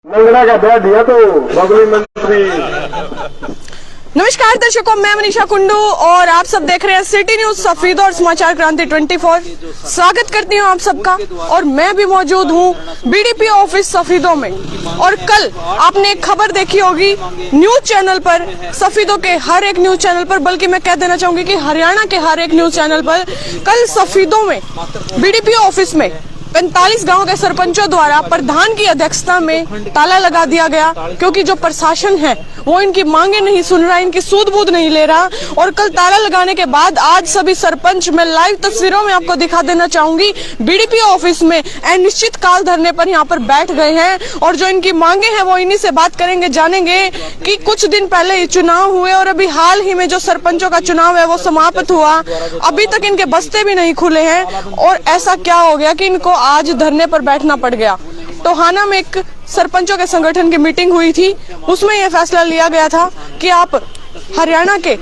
मंगना का ब्याह दिया तो बबली मंत्री। नमस्कार दर्शकों, मैं मनीषा कुंडू और आप सब देख रहे हैं सिटी न्यूज सफीदो और समाचार क्रांति 24। स्वागत करती हूं आप सबका। और मैं भी मौजूद हूं बीडीपी ऑफिस सफीदो में। और कल आपने एक खबर देखी होगी न्यूज चैनल पर, सफीदो के हर एक न्यूज चैनल पर, बल्कि मैं कह देना चाहूंगी कि हरियाणा के हर एक न्यूज चैनल पर कल सफीदो में बीडीपी ऑफिस में 45 गांव के सरपंचों द्वारा प्रधान की अध्यक्षता में ताला लगा दिया गया, क्योंकि जो प्रशासन है वो इनकी मांगे नहीं सुन रहा, इनकी सूद बूद नहीं ले रहा। और कल ताला लगाने के बाद आज सभी सरपंच, मैं लाइव तस्वीरों में आपको दिखा देना चाहूंगी, बीडीपी ऑफिस में अनिश्चित काल धरने पर यहाँ पर बैठ गए हैं। और जो इनकी मांगे हैं वो इन्हीं से बात करेंगे, जानेंगे कि कुछ दिन पहले ये चुनाव हुए और अभी हाल ही में जो सरपंचों का चुनाव है वो समाप्त हुआ, अभी तक इनके बस्ते भी नहीं खुले हैं। और ऐसा क्या हो गया कि इनको आज धरने पर बैठना पड़ गया। टोहाना में एक सरपंचों के संगठन की मीटिंग हुई थी, उसमें यह फैसला लिया गया था कि आप हरियाणा के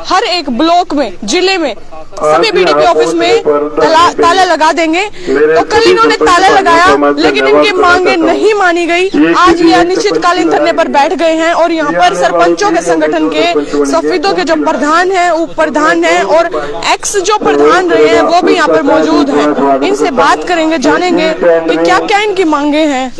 हर एक ब्लॉक में, जिले में सभी बीडीपी ऑफिस में ताला लगा देंगे। तो कल इन्होंने ताला लगाया, लेकिन इनकी मांगे नहीं मानी गई। आज ये अनिश्चितकालीन धरने पर बैठ गए हैं। और यहाँ पर सरपंचों के संगठन के सफीदों के जो प्रधान हैं, उप प्रधान हैं और एक्स जो प्रधान रहे हैं वो भी यहाँ पर मौजूद हैं। इनसे बात करेंगे, जानेंगे कि क्या क्या इनकी मांगे हैं,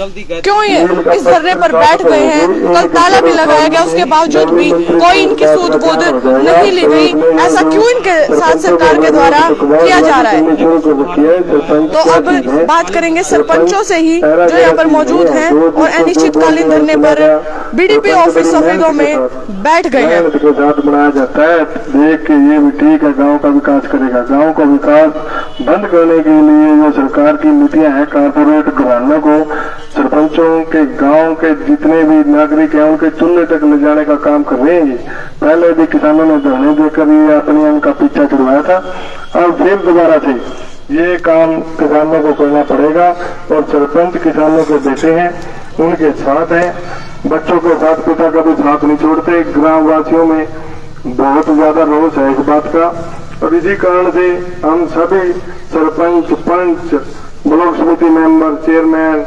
क्यों ये इस धरने पर बैठ गए हैं। कल ताला भी लगाया गया, उसके बावजूद भी कोई इनकी सूद बूद नहीं ली गई। ऐसा क्यों इनके साथ सरकार के द्वारा किया जा रहा है? तो अब बात करेंगे सरपंचों से ही, जो यहाँ पर मौजूद हैं और अनिश्चितकालीन धरने पर बीडीपी ऑफिस सफीदो में बैठ गए हैं। बनाया जाता है, देख के ये भी ठीक है, गांव का विकास करेगा। गांव का विकास बंद करने के लिए जो सरकार की नीतियां हैं, कारपोरेट घरानों को सरपंचों के गांव के जितने भी नागरिक हैं उनके चुनने तक ले जाने का काम कर रहे हैं। पहले भी किसानों ने धरने देकर ये अपने उनका पीछा छुड़वाया था, और फिर दोबारा से ये काम किसानों को करना पड़ेगा। और सरपंच किसानों के बेटे हैं, उनके साथ हैं, बच्चों के साथ, पिता का भी साथ नहीं छोड़ते। ग्रामवासियों में बहुत ज्यादा रोष है इस बात का। और इसी कारण से हम सभी सरपंच, पंच, ब्लॉक समिति मेंबर, चेयरमैन,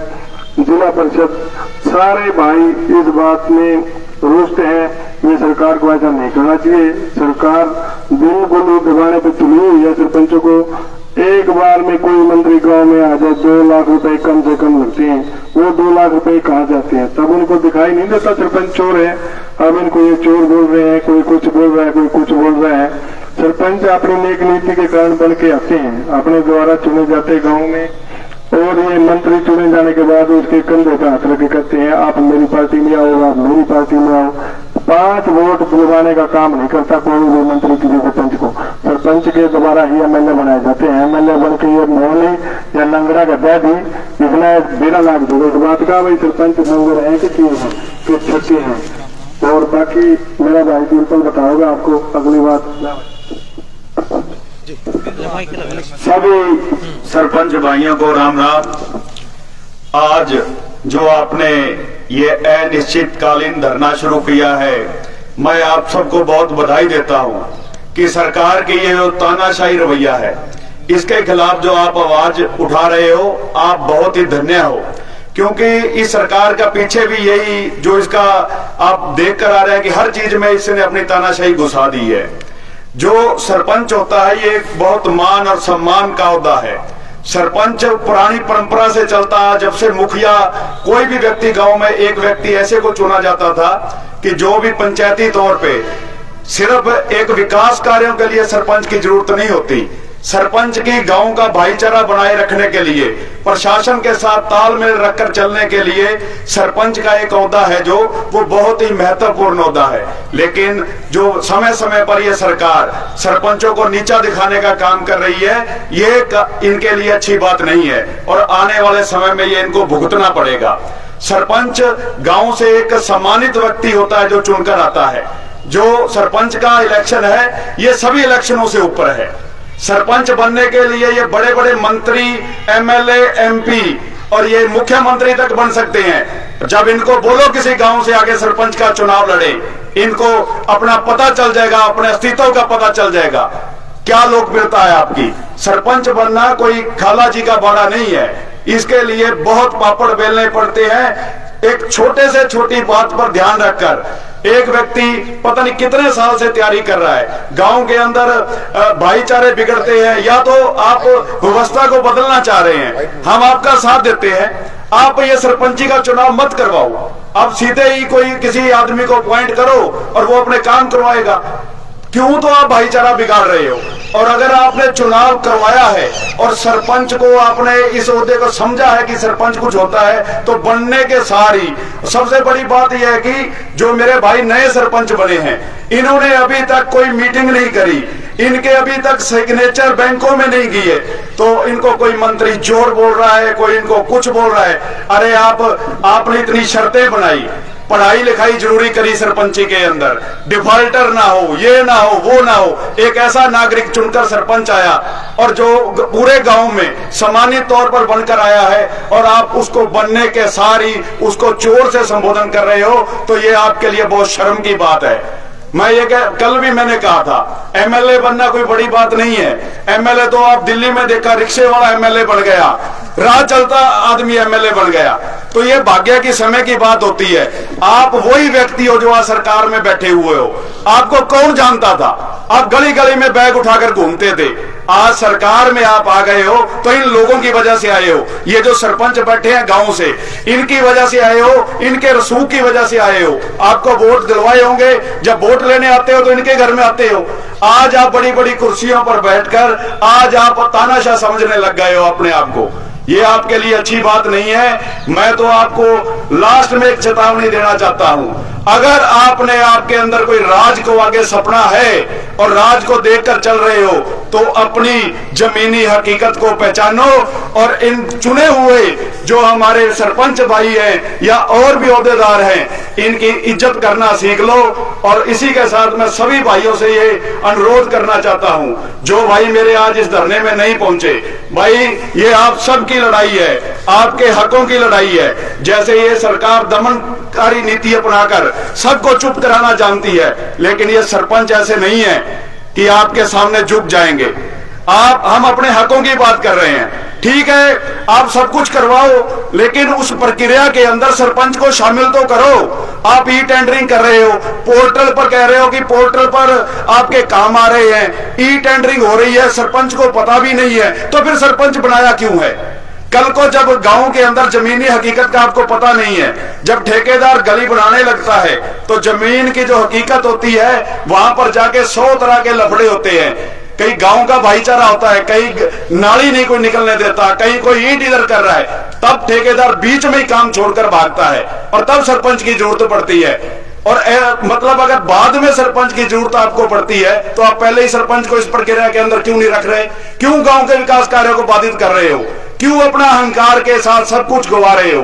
जिला परिषद, सारे भाई इस बात में रुष्ट हैं। ये सरकार को ऐसा नहीं करना चाहिए। सरकार दिन गुलू दबाने पे तुली हुई है सरपंचों को। एक बार में कोई मंत्री गांव में आ जाए, 2 लाख रुपए कम से कम लगते हैं। वो 2 लाख रुपए कहाँ जाते हैं? तब उनको दिखाई नहीं देता सरपंच चोर है। अब इनको ये चोर बोल रहे हैं, कोई कुछ बोल रहा है, कोई कुछ बोल रहा है। सरपंच अपनी नेक नीति के कारण बन के आते हैं, अपने द्वारा चुने जाते गाँव में। और ये मंत्री चुने जाने के बाद उसके कंधे पे हाथ रखे करते हैं, आप मेरी पार्टी में आओ, आप मेरी पार्टी में आओ। 5 वोट दिलवाने का काम नहीं करता कोई भी मंत्री किसी सरपंच को। सरपंच के द्वारा ही एमएलए बनाए जाते हैं। एमएलए बन के ये मोहनी या लंगड़ा का डैडी इतना बेरा लाग दो इस बात का, भाई सरपंच लंगर है कि चीज है कि छुट्टी है। और बाकी मेरा भाई बिल्कुल बताओगे आपको अगली बात। सभी सरपंच भाइयों को राम राम। आज जो आपने ये अनिश्चितकालीन धरना शुरू किया है, मैं आप सबको बहुत बधाई देता हूं कि सरकार की ये जो तानाशाही रवैया है, इसके खिलाफ जो आप आवाज उठा रहे हो, आप बहुत ही धन्य हो। क्योंकि इस सरकार का पीछे भी यही जो इसका आप देख कर आ रहे हैं कि हर चीज में इसने अपनी तानाशाही घुसा दी है। जो सरपंच होता है ये एक बहुत मान और सम्मान का ओहदा है। सरपंच पुरानी परंपरा से चलता है, जब से मुखिया कोई भी व्यक्ति गांव में एक व्यक्ति ऐसे को चुना जाता था कि जो भी पंचायती तौर पे सिर्फ एक विकास कार्यों के लिए सरपंच की जरूरत नहीं होती। सरपंच की गांव का भाईचारा बनाए रखने के लिए, प्रशासन के साथ तालमेल रखकर चलने के लिए सरपंच का एक ओहदा है जो वो बहुत ही महत्वपूर्ण ओहदा है। लेकिन जो समय समय पर ये सरकार सरपंचों को नीचा दिखाने का काम कर रही है, ये इनके लिए अच्छी बात नहीं है और आने वाले समय में ये इनको भुगतना पड़ेगा। सरपंच गांव से एक सम्मानित व्यक्ति होता है जो चुनकर आता है। जो सरपंच का इलेक्शन है ये सभी इलेक्शनों से ऊपर है। सरपंच बनने के लिए ये बड़े बड़े मंत्री, एमएलए, एमपी और ये मुख्यमंत्री तक बन सकते हैं। जब इनको बोलो किसी गांव से आगे सरपंच का चुनाव लड़े, इनको अपना पता चल जाएगा, अपने अस्तित्व का पता चल जाएगा, क्या लोकप्रियता है आपकी। सरपंच बनना कोई खाला जी का बाड़ा नहीं है, इसके लिए बहुत पापड़ बेलने पड़ते हैं। एक छोटे से छोटी बात पर ध्यान रखकर एक व्यक्ति पता नहीं कितने साल से तैयारी कर रहा है। गांव के अंदर भाईचारे बिगड़ते हैं, या तो आप व्यवस्था को बदलना चाह रहे हैं, हम आपका साथ देते हैं। आप ये सरपंची का चुनाव मत करवाओ, आप सीधे ही कोई किसी आदमी को अपॉइंट करो और वो अपने काम करवाएगा। क्यों? तो आप भाईचारा बिगाड़ रहे हो। और अगर आपने चुनाव करवाया है और सरपंच को आपने इस ओहदे को समझा है कि सरपंच कुछ होता है, तो बनने के सारी सबसे बड़ी बात यह है कि जो मेरे भाई नए सरपंच बने हैं, इन्होंने अभी तक कोई मीटिंग नहीं करी, इनके अभी तक सिग्नेचर बैंकों में नहीं किए, तो इनको कोई मंत्री जोर बोल रहा है, कोई इनको कुछ बोल रहा है। अरे आपने इतनी शर्तें बनाई, पढ़ाई लिखाई जरूरी करी सरपंची के अंदर, डिफॉल्टर ना हो, ये ना हो, वो ना हो, एक ऐसा नागरिक चुनकर सरपंच आया और जो पूरे गांव में सामान्य तौर पर बनकर आया है, और आप उसको बनने के सारी उसको चोर से संबोधन कर रहे हो, तो ये आपके लिए बहुत शर्म की बात है। मैं ये कल भी मैंने कहा था, एमएलए बनना कोई बड़ी बात नहीं है। एमएलए तो आप दिल्ली में देखा, रिक्शे वाला एमएलए बन गया, राह चलता आदमी एमएलए बन गया। तो ये भाग्य की समय की बात होती है। आप वही व्यक्ति हो जो आज सरकार में बैठे हुए हो। आपको कौन जानता था? आप गली गली में बैग उठाकर घूमते थे। आज सरकार में आप आ गए हो तो इन लोगों की वजह से आए हो। ये जो सरपंच बैठे हैं गांव से, इनकी वजह से आए हो, इनके रसूख की वजह से आए हो। आपको वोट दिलवाए होंगे, जब वोट लेने आते हो तो इनके घर में आते हो। आज आप बड़ी बड़ी कुर्सियों पर बैठकर आज आप तानाशाह समझने लग गए हो अपने आप को। ये आपके लिए अच्छी बात नहीं है। मैं तो आपको लास्ट में एक चेतावनी देना चाहता हूं, अगर आपने आपके अंदर कोई राज को आगे सपना है और राज को देखकर चल रहे हो, तो अपनी जमीनी हकीकत को पहचानो और इन चुने हुए जो हमारे सरपंच भाई हैं या और भी ओहदेदार हैं, इनकी इज्जत करना सीख लो। और इसी के साथ मैं सभी भाइयों से ये अनुरोध करना चाहता हूं, जो भाई मेरे आज इस धरने में नहीं पहुंचे, भाई ये आप सबकी लड़ाई है, आपके हकों की लड़ाई है। जैसे ये सरकार दमनकारी नीति अपनाकर सबको चुप कराना जानती है, लेकिन ये सरपंच ऐसे नहीं है कि आपके सामने झुक जाएंगे। हम अपने हकों की बात कर रहे हैं। ठीक है, आप सब कुछ करवाओ, लेकिन उस प्रक्रिया के अंदर सरपंच को शामिल तो करो। आप ई टेंडरिंग कर रहे हो, पोर्टल पर कह रहे हो कि पोर्टल पर आपके काम आ रहे हैं, ई टेंडरिंग हो रही है, सरपंच को पता भी नहीं है, तो फिर सरपंच बनाया क्यों है? कल को जब गांव के अंदर जमीनी हकीकत का आपको पता नहीं है, जब ठेकेदार गली बनाने लगता है, तो जमीन की जो हकीकत होती है वहां पर जाके 100 तरह के लफड़े होते हैं। कहीं गांव का भाईचारा होता है, कहीं नाली नहीं कोई निकलने देता, कहीं कोई ईंट इधर कर रहा है, तब ठेकेदार बीच में ही काम छोड़कर भागता है और तब सरपंच की जरूरत पड़ती है। और मतलब अगर बाद में सरपंच की जरूरत आपको पड़ती है, तो आप पहले ही सरपंच को इस प्रक्रिया के अंदर क्यों नहीं रख रहे? क्यों गांव के विकास कार्यों को बाधित कर रहे हो? क्यों अपना अहंकार के साथ सब कुछ गवा रहे हो?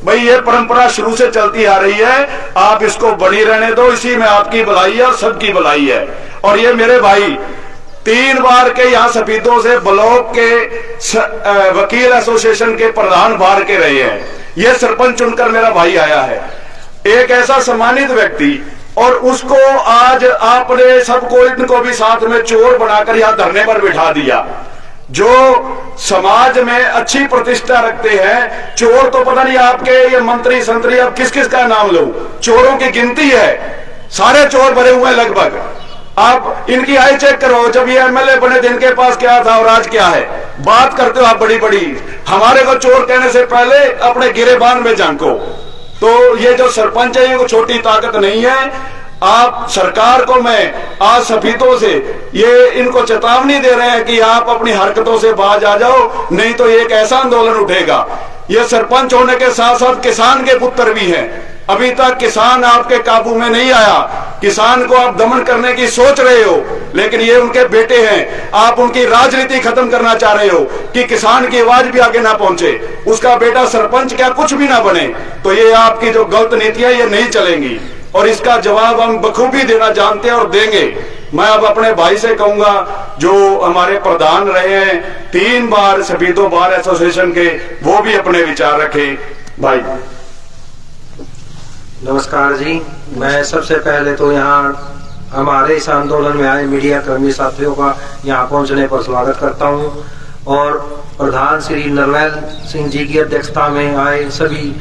भाई ये परंपरा शुरू से चलती आ रही है, आप इसको बनी रहने दो। इसी में आपकी भलाई है और सबकी भलाई है। और ये मेरे भाई 3 बार के यहाँ सफीदों से ब्लॉक के वकील एसोसिएशन के प्रधान बाहर के रहे हैं। ये सरपंच चुनकर मेरा भाई आया है, एक ऐसा सम्मानित व्यक्ति, और उसको आज आपने सबको इनको भी साथ में चोर बनाकर यहाँ धरने पर बिठा दिया। जो समाज में अच्छी प्रतिष्ठा रखते हैं, चोर तो पता नहीं आपके ये मंत्री संतरी, अब किस किस का नाम लो, चोरों की गिनती है, सारे चोर भरे हुए हैं लगभग। आप इनकी आय चेक करो, जब ये एमएलए बने थे इनके पास क्या था और आज क्या है। बात करते हो आप बड़ी बड़ी, हमारे को चोर कहने से पहले अपने गिरेबान में झांको। तो ये जो सरपंच है ये कोई छोटी ताकत नहीं है। आप सरकार को मैं आज सफीदों से ये इनको चेतावनी दे रहे हैं कि आप अपनी हरकतों से बाज आ जाओ, नहीं तो एक ऐसा आंदोलन उठेगा। ये सरपंच होने के साथ साथ किसान के पुत्र भी हैं। अभी तक किसान आपके काबू में नहीं आया, किसान को आप दमन करने की सोच रहे हो, लेकिन ये उनके बेटे हैं। आप उनकी राजनीति खत्म करना चाह रहे हो कि किसान की आवाज भी आगे ना पहुंचे, उसका बेटा सरपंच क्या कुछ भी ना बने। तो ये आपकी जो गलत नीतियां ये नहीं चलेंगी, और इसका जवाब हम बखूबी देना जानते हैं और देंगे। मैं अब अपने भाई से कहूंगा जो हमारे प्रधान रहे हैं 3 बार सफीदों बार एसोसिएशन के, वो भी अपने विचार रखे। भाई नमस्कार जी। मैं सबसे पहले तो यहाँ हमारे इस आंदोलन में आए मीडिया कर्मी साथियों का यहाँ पहुँचने पर स्वागत करता हूँ, और प्रधान श्री नरवैल सिंह जी की अध्यक्षता में आए सभी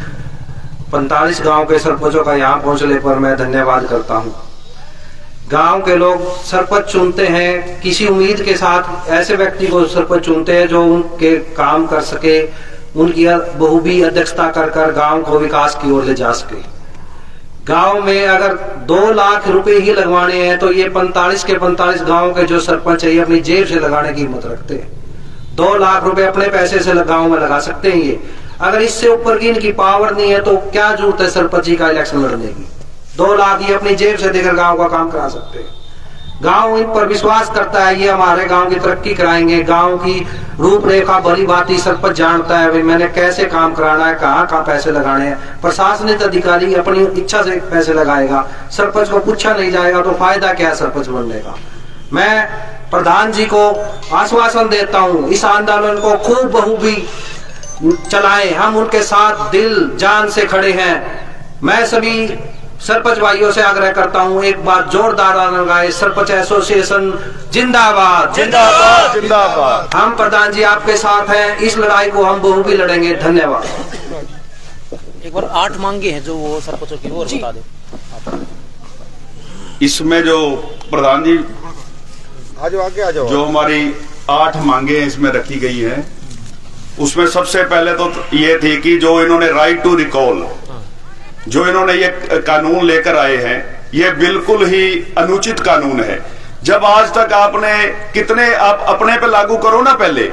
45 गांव के सरपंचों का यहाँ पहुंचने पर मैं धन्यवाद करता हूँ। गांव के लोग सरपंच चुनते हैं किसी उम्मीद के साथ, ऐसे व्यक्ति को सरपंच चुनते हैं जो उनके काम कर सके, उनकी बखूबी अध्यक्षता कर गांव को विकास की ओर ले जा सके। गांव में अगर 2 लाख रुपए ही लगवाने हैं तो ये 45 के 45 गांव के जो सरपंच है ये अपनी जेब से लगाने की हिम्मत रखते हैं। 2 लाख रुपए अपने पैसे से गांव में लगा सकते हैं ये। अगर इससे ऊपर की इनकी पावर नहीं है तो क्या जरूरत है सरपंच जी का इलेक्शन लड़ने की। 2 लाख ये अपनी जेब से देकर गांव का काम करा सकते हैं। गांव इन पर विश्वास करता है, ये हमारे गांव की तरक्की कराएंगे। गांव की रूपरेखा भली भांति सरपंच जानता है, भाई मैंने कैसे काम कराना है, कहाँ पैसे लगाने हैं। प्रशासनिक अधिकारी अपनी इच्छा से पैसे लगाएगा, सरपंच को पूछा नहीं जाएगा तो फायदा क्या है सरपंच बनने का। मैं प्रधान जी को आश्वासन देता हूँ, इस आंदोलन को खूब बखूबी चलाएं, हम उनके साथ दिल जान से खड़े हैं। मैं सभी सरपंच भाइयों से आग्रह करता हूं, एक बार जोरदार आवाज लगाए, सरपंच एसोसिएशन जिंदाबाद जिंदाबाद जिंदाबाद। हम प्रधान जी आपके साथ हैं, इस लड़ाई को हम बखूबी लड़ेंगे। धन्यवाद। एक बार 8 मांगे हैं जो वो सरपंचों की, और बता दो। इसमें जो प्रधान जी आगे आ जाओ, जो हमारी 8 मांगे इसमें रखी गई है, उसमें सबसे पहले तो ये थी कि जो इन्होंने राइट टू रिकॉल, जो इन्होंने ये कानून लेकर आए हैं, ये बिल्कुल ही अनुचित कानून है। जब आज तक आपने कितने, आप अपने पे लागू करो ना। पहले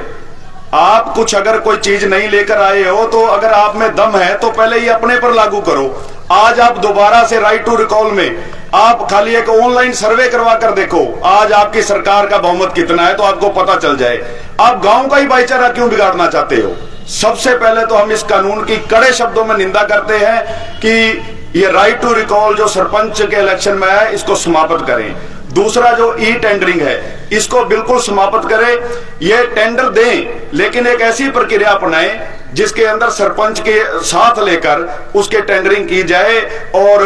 आप कुछ अगर कोई चीज नहीं लेकर आए हो तो अगर आप में दम है तो पहले ये अपने पर लागू करो। आज आप दोबारा से राइट टू रिकॉल में आप खाली एक ऑनलाइन सर्वे करवा कर देखो आज आपकी सरकार का बहुमत कितना है तो आपको पता चल जाए। आप गांव का ही भाईचारा क्यों बिगाड़ना चाहते हो? सबसे पहले तो हम इस कानून की कड़े शब्दों में निंदा करते हैं कि ये राइट टू रिकॉल जो सरपंच के इलेक्शन में है इसको समाप्त करें। दूसरा जो ई टेंडरिंग है इसको बिल्कुल समाप्त करें। ये टेंडर दें लेकिन एक ऐसी प्रक्रिया अपनाएं जिसके अंदर सरपंच के साथ लेकर उसके टेंडरिंग की जाए। और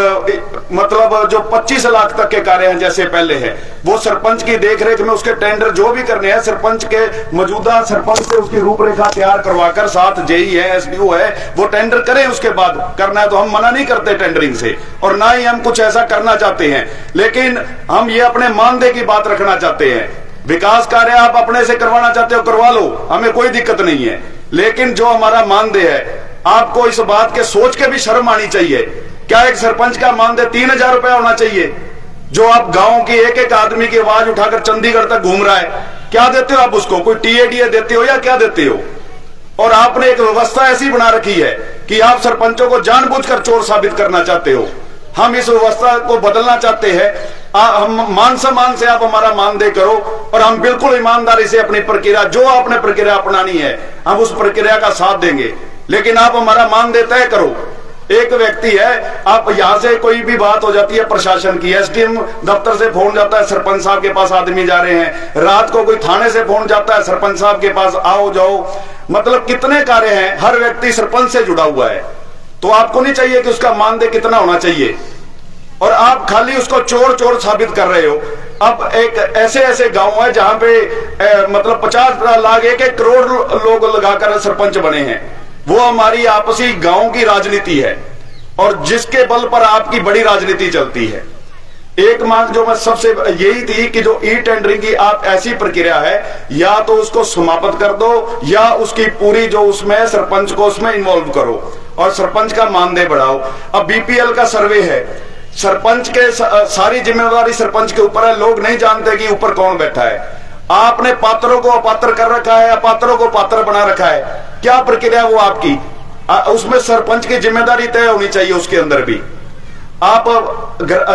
मतलब जो 25 लाख तक के कार्य हैं जैसे पहले है वो सरपंच की देखरेख में उसके टेंडर जो भी करने हैं सरपंच के मौजूदा सरपंच से उसकी रूपरेखा तैयार करवाकर, साथ जेई है एसडीओ है वो टेंडर करें। उसके बाद करना है तो हम मना नहीं करते टेंडरिंग से, और ना ही हम कुछ ऐसा करना चाहते हैं, लेकिन हम ये अपने मानदेय की बात रखना चाहते हैं। विकास कार्य आप अपने से करवाना चाहते हो करवा लो, हमें कोई दिक्कत नहीं है, लेकिन जो हमारा मानदेय है आपको इस बात के सोच के भी शर्म आनी चाहिए। क्या एक सरपंच का मानदेय 3000 रुपया होना चाहिए जो आप गांव की एक एक आदमी की आवाज उठाकर चंडीगढ़ तक घूम रहा है? क्या देते हो आप उसको? कोई टीएडीए देते हो या क्या देते हो? और आपने एक व्यवस्था ऐसी बना रखी है कि आप सरपंचों को जानबूझकर चोर साबित करना चाहते हो। हम इस व्यवस्था को बदलना चाहते हैं। हम मान सम्मान से आप हमारा मानदेय करो और हम बिल्कुल ईमानदारी से अपनी प्रक्रिया जो आपने प्रक्रिया अपनानी है हम उस प्रक्रिया का साथ देंगे, लेकिन आप हमारा मानदेय तय करो। एक व्यक्ति है, आप यहां से कोई भी बात हो जाती है प्रशासन की, एसडीएम दफ्तर से फोन जाता है सरपंच साहब के पास आदमी जा रहे हैं, रात को कोई थाने से फोन जाता है सरपंच साहब के पास आओ जाओ, मतलब कितने कार्य हैं, हर व्यक्ति सरपंच से जुड़ा हुआ है। तो आपको नहीं चाहिए कि उसका मानदेय कितना होना चाहिए, और आप खाली उसको चोर चोर साबित कर रहे हो। अब एक ऐसे ऐसे गांव है जहां पे मतलब 50 लाख 1-1 करोड़ लोग लगाकर सरपंच बने हैं। वो हमारी आपसी गांव की राजनीति है और जिसके बल पर आपकी बड़ी राजनीति चलती है। एक मांग जो मैं सबसे यही थी कि जो ई टेंडरिंग की आप ऐसी प्रक्रिया है या तो उसको समाप्त कर दो या उसकी पूरी जो उसमें सरपंच को उसमें इन्वॉल्व करो और सरपंच का मानदेय बढ़ाओ। अब बीपीएल का सर्वे है, सरपंच के सारी जिम्मेदारी सरपंच के ऊपर है, लोग नहीं जानते कि ऊपर कौन बैठा है। आपने पात्रों को अपात्र कर रखा है, अपात्रों को पात्र बना रखा है, क्या प्रक्रिया वो आपकी? उसमें सरपंच की जिम्मेदारी तय होनी चाहिए उसके अंदर भी। आप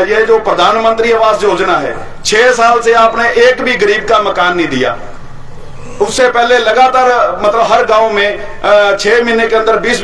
ये जो प्रधानमंत्री आवास योजना है 6 साल से आपने एक भी गरीब का मकान नहीं दिया। उससे पहले लगातार मतलब हर गांव में 6 महीने के अंदर 20